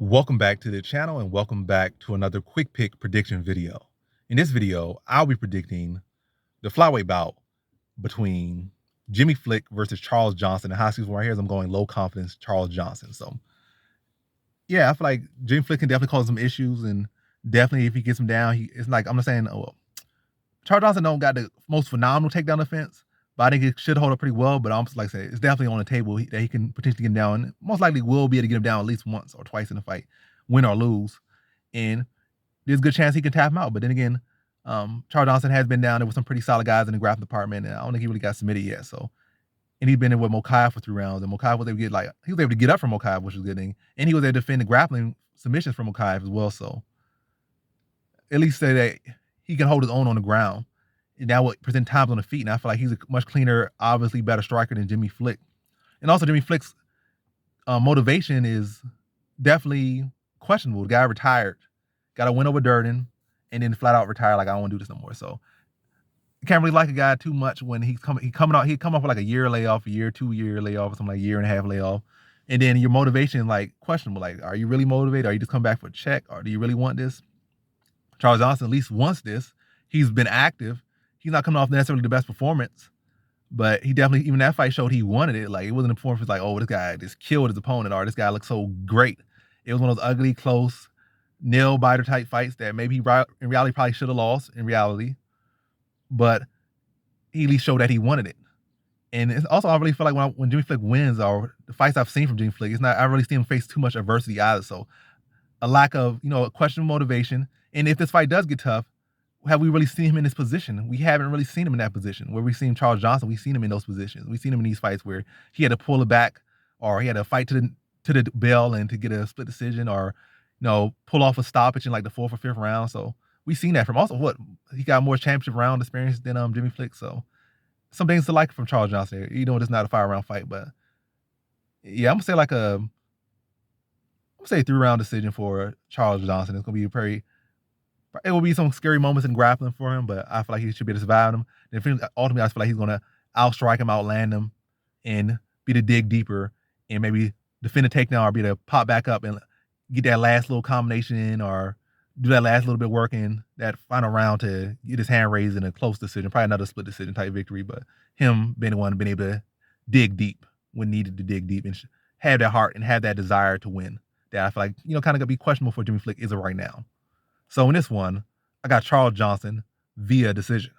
Welcome back to the channel and welcome back to another quick pick prediction video. In this video, I'll be predicting the flyweight bout between Jimmy Flick versus Charles Johnson. And how right here is I'm going low confidence Charles Johnson. So yeah, I feel like Jimmy Flick can definitely cause some issues, and definitely if he gets him down, it's like I'm not saying Charles Johnson don't got the most phenomenal takedown defense, but I think it should hold up pretty well. But I'm just like I say, it's definitely on the table that he can potentially get him down. And most likely will be able to get him down at least once or twice in the fight, win or lose. And there's a good chance he can tap him out. But then again, Charles Johnson has been down there with some pretty solid guys in the grappling department, and I don't think he really got submitted yet. So, and he's been in with Mokaev for 3 rounds, and Mokaev was able to get he was able to get up from Mokaev, which was a good thing, and he was able to defend the grappling submissions from Mokaev as well. So, at least say that he can hold his own on the ground. And that would present times on the feet, and I feel like he's a much cleaner, obviously better striker than Jimmy Flick. And also, Jimmy Flick's motivation is definitely questionable. The guy retired, got a win over Durden, and then flat out retired. Like, I don't want to do this no more. So you can't really like a guy too much when he come off with like a year layoff, 2 year layoff, or something like a year and a half layoff. And then your motivation like questionable. Like, are you really motivated? Are you just come back for a check? Or do you really want this? Charles Johnson at least wants this. He's been active. He's not coming off necessarily the best performance, but he definitely, even that fight showed he wanted it. Like, it wasn't a performance like, oh, this guy just killed his opponent, or this guy looks so great. It was one of those ugly, close, nail biter type fights that maybe in reality probably should have lost in reality, but he at least showed that he wanted it. And it's also, I really feel like when Jimmy Flick wins, or the fights I've seen from Jimmy Flick, I really see him face too much adversity either. So a lack of, a questionable motivation. And if this fight does get tough, have we really seen him in this position? We haven't really seen him in that position. Where we've seen Charles Johnson, we've seen him in those positions. We've seen him in these fights where he had to pull it back, or he had to fight to the bell and to get a split decision, or pull off a stoppage in like the 4th or 5th round. So we've seen that from also he got more championship round experience than Jimmy Flick. So some things to like from Charles Johnson. It's not a 5-round fight, but yeah, I'm gonna say 3-round decision for Charles Johnson. It's gonna be it will be some scary moments in grappling for him, but I feel like he should be able to survive them. And ultimately, I feel like he's going to outstrike him, outland him, and be to dig deeper and maybe defend a takedown, or be to pop back up and get that last little combination in, or do that last little bit of work in that final round to get his hand raised in a close decision, probably another split decision type victory. But him being the one being able to dig deep when needed to dig deep and have that heart and have that desire to win, that I feel like, kind of going to be questionable for Jimmy Flick is right now. So in this one, I got Charles Johnson via decision.